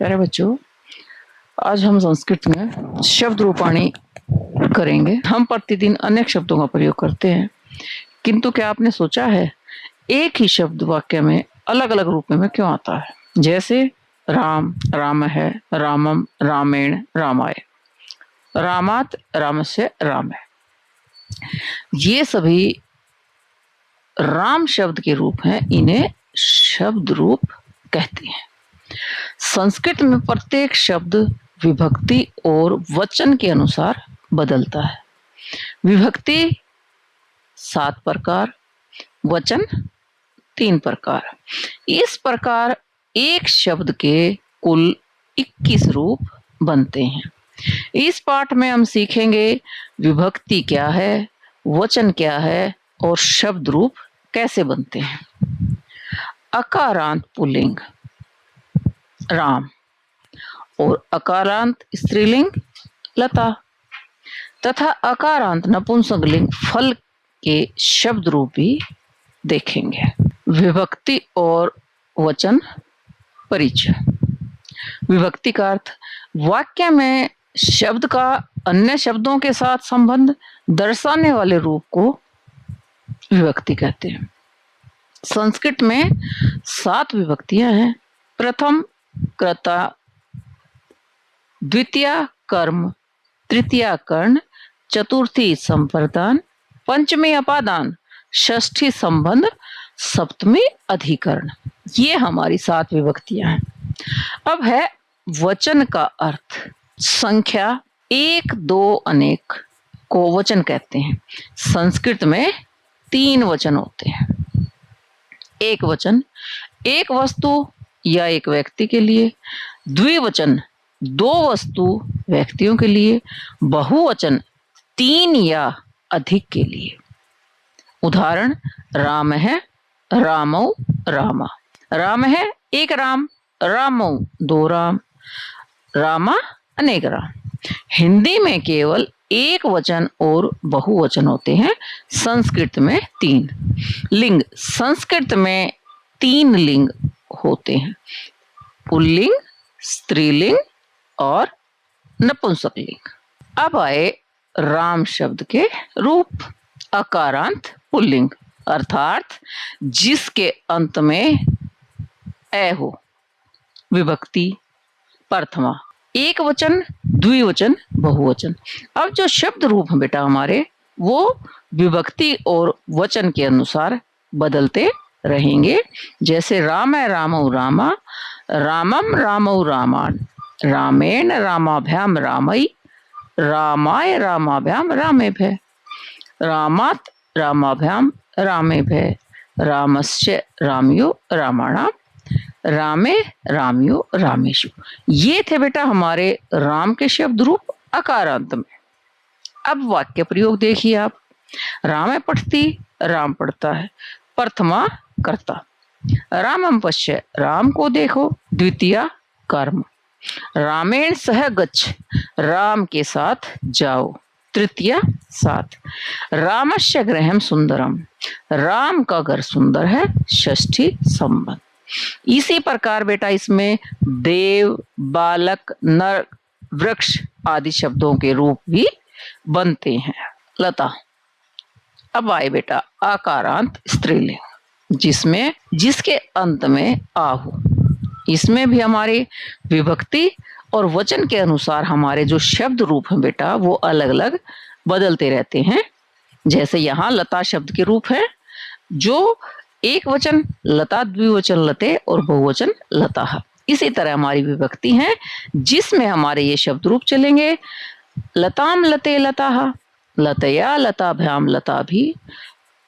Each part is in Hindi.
प्यारे बच्चों, आज हम संस्कृत में शब्द रूपाणी करेंगे। हम प्रतिदिन अनेक शब्दों का प्रयोग करते हैं, किंतु क्या आपने सोचा है एक ही शब्द वाक्य में अलग अलग रूप में क्यों आता है? जैसे राम, राम है, रामम, रामेण, रामाय, रामात, रामस्य, राम है। ये सभी राम शब्द के रूप हैं, इन्हें शब्द रूप कहते हैं। संस्कृत में प्रत्येक शब्द विभक्ति और वचन के अनुसार बदलता है। विभक्ति 7 प्रकार, वचन 3 प्रकार। इस प्रकार एक शब्द के कुल 21 रूप बनते हैं। इस पाठ में हम सीखेंगे विभक्ति क्या है, वचन क्या है और शब्द रूप कैसे बनते हैं। अकारांत पुल्लिंग राम और अकारांत स्त्रीलिंग लता तथा अकारांत नपुंसकलिंग फल के शब्द रूप भी देखेंगे। विभक्ति और वचन परिचय। विभक्ति का अर्थ वाक्य में शब्द का अन्य शब्दों के साथ संबंध दर्शाने वाले रूप को विभक्ति कहते हैं। संस्कृत में 7 विभक्तियां हैं। प्रथम कर्ता, द्वितीया कर्म, तृतीया कर्ण, चतुर्थी संप्रदान, पंचमी अपादान, षष्ठी संबंध, सप्तमी अधिकरण। ये हमारी 7 विभक्तियां हैं। अब है वचन का अर्थ। संख्या 1, 2, अनेक को वचन कहते हैं। संस्कृत में 3 वचन होते हैं। एक वचन एक वस्तु या एक व्यक्ति के लिए, द्विवचन 2 वस्तु व्यक्तियों के लिए, बहुवचन 3 या अधिक के लिए। उदाहरण राम है, रामौ, रामा। राम है एक राम, रामौ 2 राम, रामा अनेक राम। हिंदी में केवल एक वचन और बहुवचन होते हैं, संस्कृत में 3। लिंग संस्कृत में 3 लिंग होते हैं, पुल्लिंग, स्त्रीलिंग और नपुंसकलिंग। अब आए राम शब्द के रूप। अकारांत पुल्लिंग अर्थात जिसके अंत में ए हो। विभक्ति प्रथमा, एक वचन, द्विवचन, बहुवचन। अब जो शब्द रूप हैं बेटा हमारे, वो विभक्ति और वचन के अनुसार बदलते रहेंगे। जैसे राम है, रामौ, रामा, रामम, रामौ, रामाण, रामेण, रामाभ्याम, रामई, रामाय, रामाभ्याम, रामेभ्य, रामात, रामाभ्याम, रामेभ्य, रामस्य, रामयो, रामाणाम, रामे, रामयो, रामेशु। ये थे बेटा हमारे राम के शब्द रूप अकारांत में। अब वाक्य प्रयोग देखिए आप। राम पठती, राम पढ़ता है। प्रथमा कर्ता, रामम पश्य, राम को देखो। द्वितीया कर्म, रामेण सह गच्छ, राम के साथ जाओ। तृतीया साथ, रामस्य गृहम सुंदरम, राम का घर सुंदर है। षष्ठी संबंध। इसी प्रकार बेटा इसमें देव, बालक, नर, वृक्ष आदि शब्दों के रूप भी बनते हैं। लता। अब आए बेटा आकारांत स्त्रीलिंग, जिसमें जिसके अंत में आ हो। इसमें भी हमारे विभक्ति और वचन के अनुसार हमारे जो शब्द रूप हैं बेटा वो अलग अलग बदलते रहते हैं। जैसे यहाँ लता शब्द के रूप है, जो एक वचन लता, द्विवचन लते और बहुवचन लता। इसी तरह हमारी विभक्ति है जिसमें हमारे ये शब्द रूप चलेंगे। लताम लते लता, लतया लताभ्याम लताभि,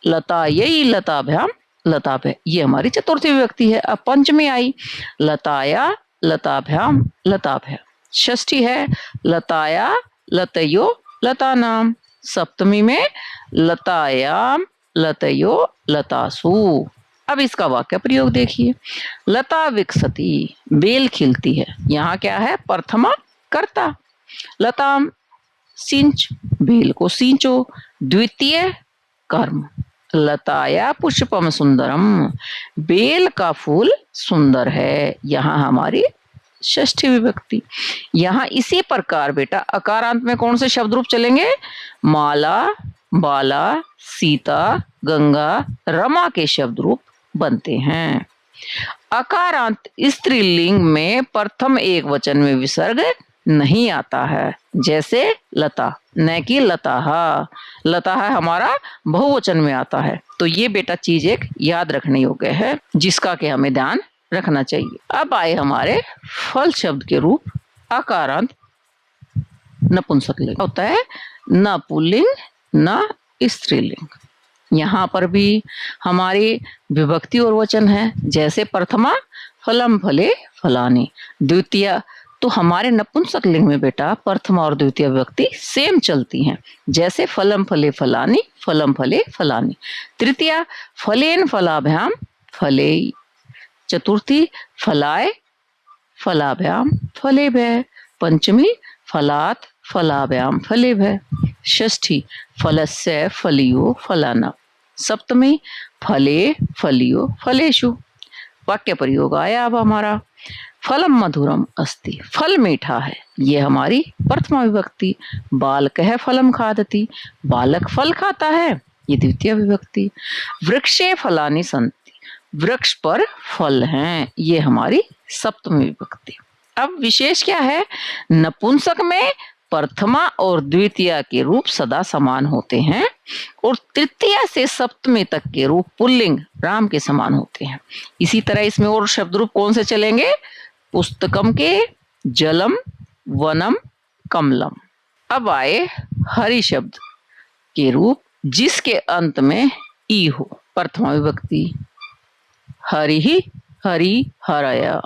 लतायै लताभ्याम लताभ्य। ये हमारी चतुर्थी विभक्ति है। अब पंचमी आई, लताया लताभ्याम लताभ्य। षष्ठी है लताया लतयो लतानाम। सप्तमी में लतायाम लतयो लतासु। अब इसका वाक्य प्रयोग देखिए। लता विकसती, बेल खिलती है। यहाँ क्या है? प्रथमा कर्ता। लताम सिंच, बेल को सींचो। द्वितीय कर्म, लताया पुष्पम सुंदरम, बेल का फूल सुंदर है। यहाँ हमारी षष्ठी विभक्ति। यहाँ इसी प्रकार बेटा अकारांत में कौन से शब्द रूप चलेंगे? माला, बाला, सीता, गंगा, रमा के शब्द रूप बनते हैं। अकारांत स्त्रीलिंग में प्रथम एक वचन में विसर्ग नहीं आता है, जैसे लता, न कि लताहा। लताहा हमारा बहुवचन में आता है। तो ये बेटा चीज एक याद रखने योग्य है, जिसका कि हमें ध्यान रखना चाहिए। अब आए हमारे फल शब्द के रूप अकारांत नपुंसकलिंग। होता है न पुल्लिंग न स्त्रीलिंग। यहाँ पर भी हमारी विभक्ति और वचन है, जैसे प्रथमा फलम फले फलानी, द्वितीय तो हमारे नपुंसकलिंग में बेटा प्रथमा और द्वितीय विभक्ति सेम चलती हैं, जैसे फलम फले फलानी, फलम फले फलानी। तृतीया फलेन फलाभ्याम फले, चतुर्थी फलाय फलाभ्याम फलेभ्य, पंचमी फलात फलाभ्याम फलेभ्य, षष्ठी फलस्य फलियो फलाना, सप्तमी फले फलियो फलेषु। वाक्य प्रयोग आया अब हमारा। फलम मधुरम अस्ति, फल मीठा है, ये हमारी प्रथमा विभक्ति। बालकः फलम खादति, बालक फल खाता है, ये द्वितीय विभक्ति। वृक्षे फलानि सन्ति, वृक्ष पर फल हैं, ये हमारी सप्तमी विभक्ति। अब विशेष क्या है? नपुंसक में प्रथमा और द्वितीय के रूप सदा समान होते हैं और तृतीय से सप्तमी तक के रूप पुल्लिंग राम के समान होते हैं। इसी तरह इसमें और शब्द रूप कौन से चलेंगे? पुस्तकम के जलम, वनम, कमलम। अब आए हरि शब्द के रूप, जिसके अंत में ई हो, प्रथमा विभक्ति। हरि ही हरि हरय,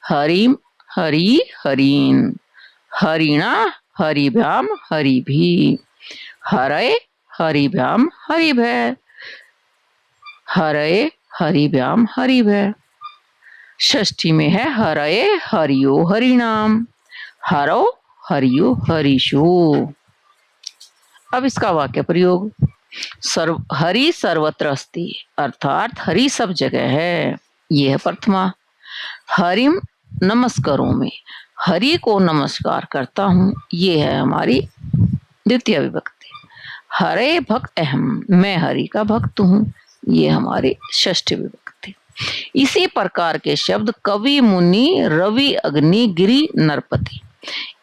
हरिम हरि हरीन, हरिणा हरिभ्याम हरिभी, हरय हरिभ्याम हरिभय, हरय हरिभ्याम हरिभय। षष्ठी में है हरये हरियो हरिणाम, हरो हरियो हरिषु। अब इसका वाक्य प्रयोग। हरि सर्वत्र अस्ति, अर्थात हरि सब जगह है, यह है प्रथमा। हरिम नमस्कारों, हरि को नमस्कार करता हूँ, ये है हमारी द्वितीय विभक्ति। हरे भक्त अहम, मैं हरि का भक्त हूँ, ये हमारी षष्ठी विभक्ति। इसी प्रकार के शब्द कवि, मुनि, रवि, अग्नि, गिरि, नरपति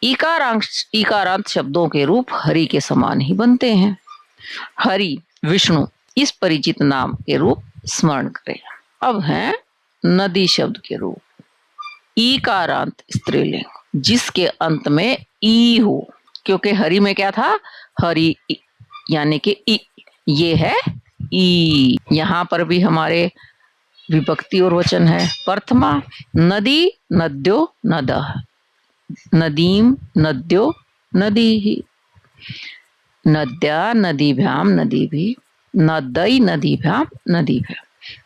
इकारांत शब्दों के रूप हरि के समान ही बनते हैं। हरि विष्णु, इस परिचित नाम के रूप स्मरण करें। अब है नदी शब्द के रूप। ईकारांत स्त्रीलिंग, जिसके अंत में ई हो, क्योंकि हरि में क्या था? हरि यानी कि ई, ये है ई। यहाँ पर भी हमारे विभक्ति और वचन है। प्रथमा नदी, नद्यो, नदः, नदीम, नद्यो, नदीः, नद्या नदीभ्याम नदीभिः, नदै नदीभ्याम नदीभ्यः,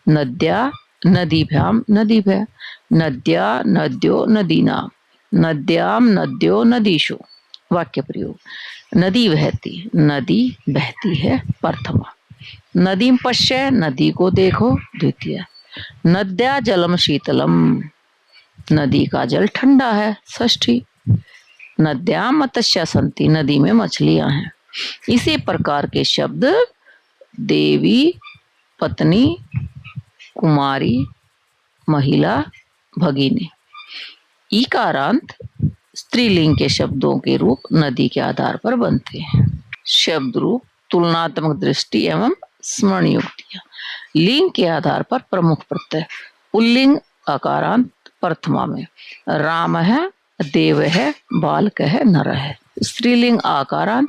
नद्या नदीभ्याम नदीभ्यः, नद्या नद्यो नदीनां, नद्याम नद्यो नदीषु। वाक्य प्रयोग। नदी बहती है, प्रथमा। नदीम पश्य, नदी को देखो, द्वितीय। नद्या जलम शीतलम, नदी का जल ठंडा है, षष्ठी। नद्याम मत्स्या सन्ति, नदी में मछलियां हैं। इसी प्रकार के शब्द देवी, पत्नी, कुमारी, महिला, भगिनी। ईकारांत स्त्रीलिंग के शब्दों के रूप नदी के आधार पर बनते हैं। शब्द रूप तुलनात्मक दृष्टि एवं स्मरण युक्तियां। लिंग के आधार पर प्रमुख प्रत्यय। पुल्लिंग अकारांत प्रथमा में, राम है, देव है, बालक है, नर है। स्त्रीलिंग आकारांत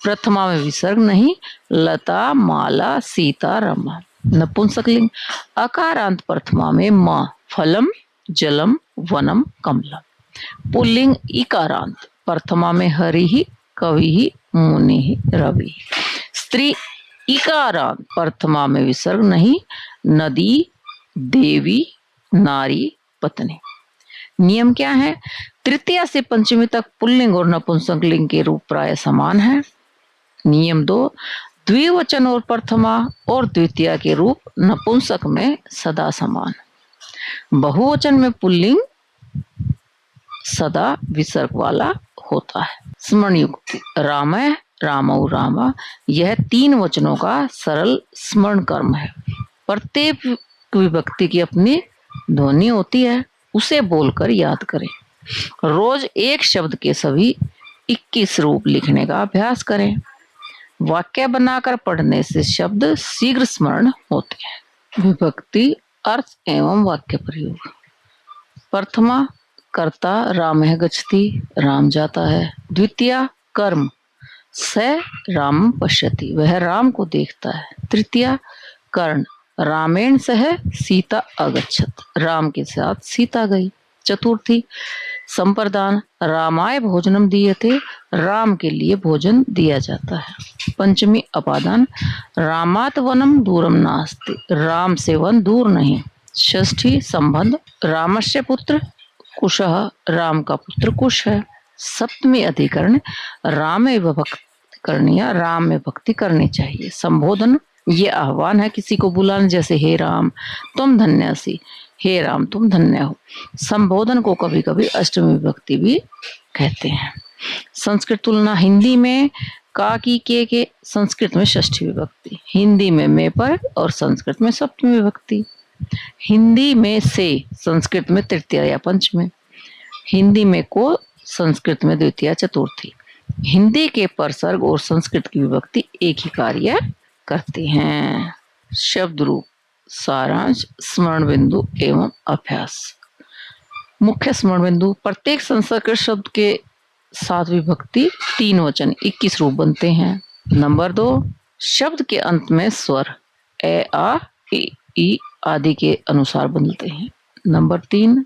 प्रथमा में विसर्ग नहीं, लता, माला, सीता, रमा। नपुंसकलिंग अकारांत प्रथमा में माँ, फलम, जलम, वनम, कमलम। पुल्लिंग इकारांत प्रथमा में हरि ही, कवि ही, मुनि ही, रवि। स्त्री इकारांत प्रथमा में विसर्ग नहीं, नदी, देवी, नारी, पत्नी। नियम क्या है? तृतीया से पंचमी तक पुल्लिंग और नपुंसकलिंग के रूप प्राय समान है। नियम 2, द्विवचन और प्रथमा और द्वितीया के रूप नपुंसक में सदा समान। बहुवचन में पुल्लिंग सदा विसर्ग वाला होता है। स्मरण युक्ति रामः रामौ रामा, यह 3 वचनों का सरल स्मरण कर्म है। प्रत्येक विभक्ति की अपनी ध्वनि होती है, उसे बोलकर याद करें। रोज एक शब्द के सभी 21 रूप लिखने का अभ्यास करें। वाक्य बनाकर पढ़ने से शब्द शीघ्र स्मरण होते हैं। विभक्ति, अर्थ एवं वाक्य प्रयोग। प्रथमा कर्ता रामः गच्छति, राम जाता है। द्वितीया कर्म स राम पश्यति, वह राम को देखता है। तृतीया कर्ण रामेण सह सीता अगच्छत, राम के साथ सीता गई। चतुर्थी संप्रदान रामाय भोजनम दीयते, राम के लिए भोजन दिया जाता है। पंचमी अपादान रामात वनम दूरम नास्ति, राम से वन दूर नहीं। षष्ठी संबंध रामस्य पुत्र कुशः, राम का पुत्र कुश है। सप्तमी अधिकरण राम में भक्ति करनी है, राम में भक्ति करनी चाहिए। संबोधन ये आह्वान है किसी को बुलाना, जैसे हे राम तुम धन्य सी, हे राम तुम धन्य हो। संबोधन को कभी कभी अष्टमी विभक्ति भी कहते हैं। संस्कृत तुलना हिंदी में का की के संस्कृत में षष्ठी विभक्ति, हिंदी में मैं पर और संस्कृत में सप्तमी विभक्ति। हिंदी में से संस्कृत में तृतीया या पंचमी, हिंदी में को संस्कृत में द्वितीया चतुर्थी। हिंदी के परसर्ग और संस्कृत की विभक्ति एक ही कार्य करती हैं। शब्द रूप, सारांश, स्मरण बिंदु एवं अभ्यास। मुख्य स्मरण बिंदु प्रत्येक संस्कृत शब्द के साथ विभक्ति 3 वचन 21 रूप बनते हैं। नंबर 2 शब्द के अंत में स्वर ए आ ई आदि के अनुसार बदलते हैं। नंबर 3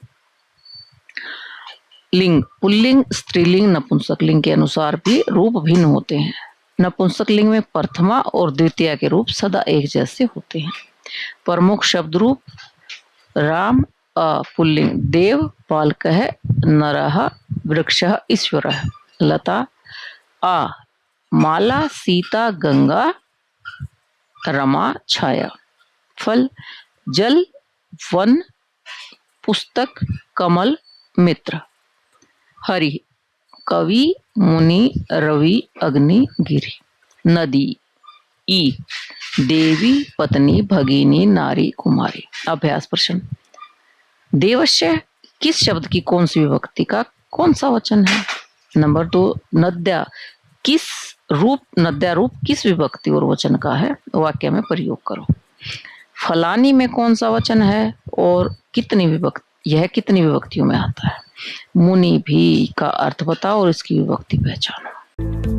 लिंग पुल्लिंग, स्त्रीलिंग, नपुंसक लिंग के अनुसार भी रूप भिन्न होते हैं। नपुंसक लिंग में प्रथमा और द्वितीया के रूप सदा एक जैसे होते हैं। प्रमुख शब्द रूप राम पुल्लिंग देव, बालकः नरः, वृक्षः ईश्वरः, लता आ माला, सीता गंगा, रमा छाया, फल जल वन, पुस्तक कमल मित्र, हरि कवि मुनि रवि अग्नि गिरि, नदी ई देवी पत्नी भगिनी नारी कुमारी। अभ्यास प्रश्न देवस्य किस शब्द की कौन सी विभक्ति का कौन सा वचन है? नंबर 2 नद्या नद्या रूप किस विभक्ति और वचन का है? वाक्य में प्रयोग करो। फलानी में कौन सा वचन है और कितनी विभक्तियों में आता है? मुनि भी का अर्थ बताओ और इसकी विभक्ति पहचानो।